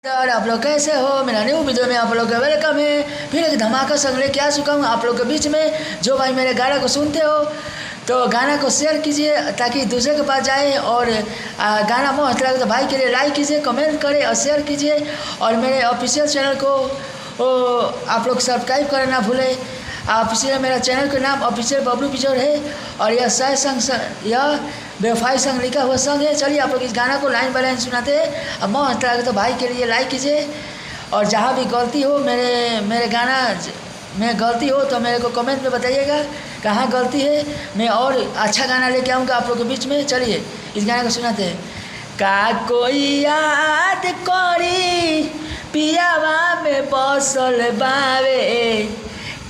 यार आप लोग कैसे हो। मेरा न्यू वीडियो में आप लोग का वेलकम है। फिर एक धमाका संग लेके आ चुका हूँ आप लोग के बीच में। जो भाई मेरे गाना को सुनते हो तो गाना को शेयर कीजिए ताकि दूसरे के पास जाए, और गाना मस्त लगे तो भाई के लिए लाइक कीजिए, कमेंट करें और शेयर कीजिए। और मेरे ऑफिशियल चैनल को आप लोग सब्सक्राइब करना ना भूलें। ऑफिशियल मेरा चैनल का नाम ऑफिशियल बबलू पिचौर है, और यह सह संग यह बेवफाई संग लिखा हुआ संग है। चलिए आप लोग इस गाना को लाइन बाय लाइन सुनाते हैं। अब मस्त लगे तो भाई के लिए लाइक कीजिए, और जहाँ भी गलती हो मेरे गाना में गलती हो तो मेरे को कमेंट में बताइएगा कहाँ गलती है। मैं और अच्छा गाना लेके आऊँगा आप लोग के बीच में। चलिए इस गाने को सुनाते हैं। का कोई याद करी पियावा में बसल बावे,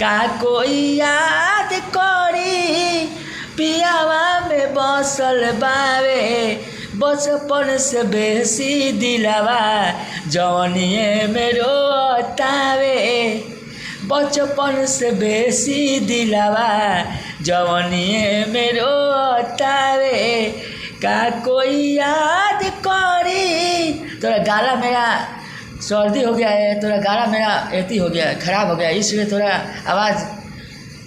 का कोई याद करी पियावा में बसल बावे, बचपन से बेसी दिलावा जवनिए में रोतावे, बचपन से बेसी दिलावा जवनिए में रोतावे, का कोई याद करी। तोरा गाला मेरा सर्दी हो गया है, थोड़ा गाना मेरा एती हो गया है, ख़राब हो गया है, इसलिए थोड़ा आवाज़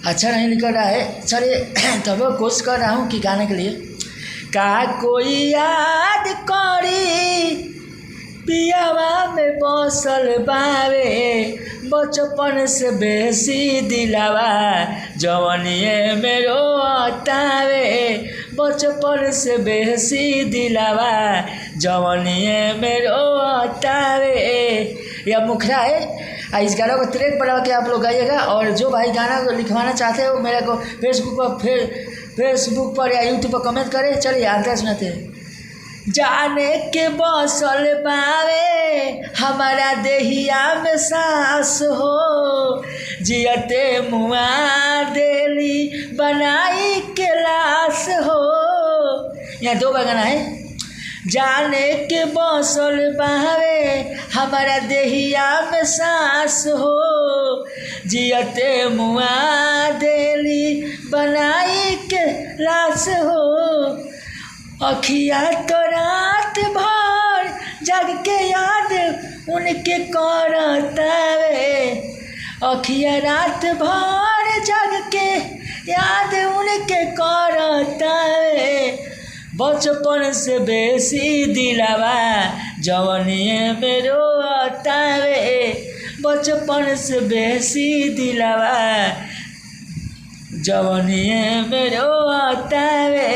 अच्छा नहीं निकल रहा है। चलिए तब तो कोशिश कर रहा हूँ कि गाने के लिए। का कोई याद करी पियावा में बसल बावे, बचपन से बेसी दिलावा जवनिए में रोतावे, बचपन से बेसी दिलावा जवनिए में रोतावे। यह मुखरा है। इस गाना को ट्रैक बना के आप लोग गाइएगा, और जो भाई गाना को लिखवाना चाहते हो मेरे को फेसबुक पर या यूट्यूब पर कमेंट करें। चलिए आगे सुनाते हैं। जाने के बसल बावे हमारा देहिया में सांस हो, जियते मुआ देली बनाई के लाश हो। यहाँ दो बार गाना है। जाने के बसल बावे हमारा देहिया में सांस हो, जियते मुआ देली बनाई के लाश हो। अखिया तो रात भर जग के याद उनके करतावे, अखिया रात भर जग के याद उनके करतावे, बचपन से बेसी दिलावा जवनिए में रोतावे, बचपन से बेसी दिलावा जवनिए में रोतावे।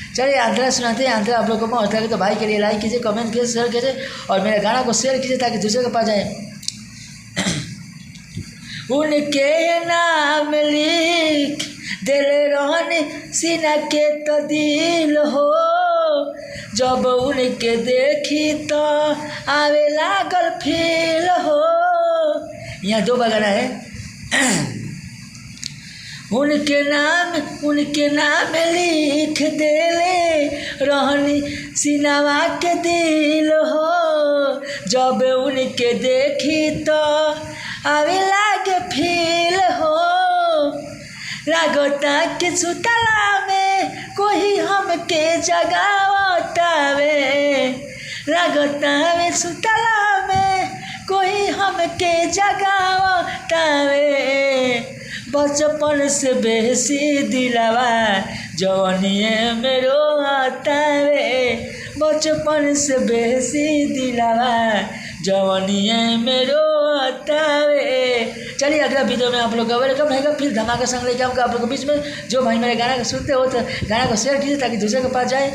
चलिए आंध्रा सुनाते हैं। आंध्रा आप लोग को मौत लगे तो भाई के लिए लाइक कीजिए, कमेंट कीजिए, शेयर कीजिए, और मेरे गाना को शेयर कीजिए ताकि दूसरे के पास जाए। उनके नाम लिख दिल रहने सीना के तो दिल हो, जब उनके देखी तो आवे लागल फील हो। यहाँ दो बगाना है। उनके नाम लिख देले रहनी सिनावा के दिल हो, जब उनके देखी तो आवे लागे फील हो। लागता कि सुतला में कोई हमके जगावतावे, लागता में सुतला में कोई हमके जगावतावे, बचपन से बेसी दिलावा जवनिए में रोतावे, बचपन से बेसी दिलावा जवनिए में रोतावे। चलिए अगला वीडियो में आप लोग का वेलकम रहेगा। फिर धमाका संग लेके आऊँगा आप लोग के बीच में। जो भाई मेरे गाना को सुनते हो तो गाना को शेयर कीजिए ताकि दूसरे के पास जाए।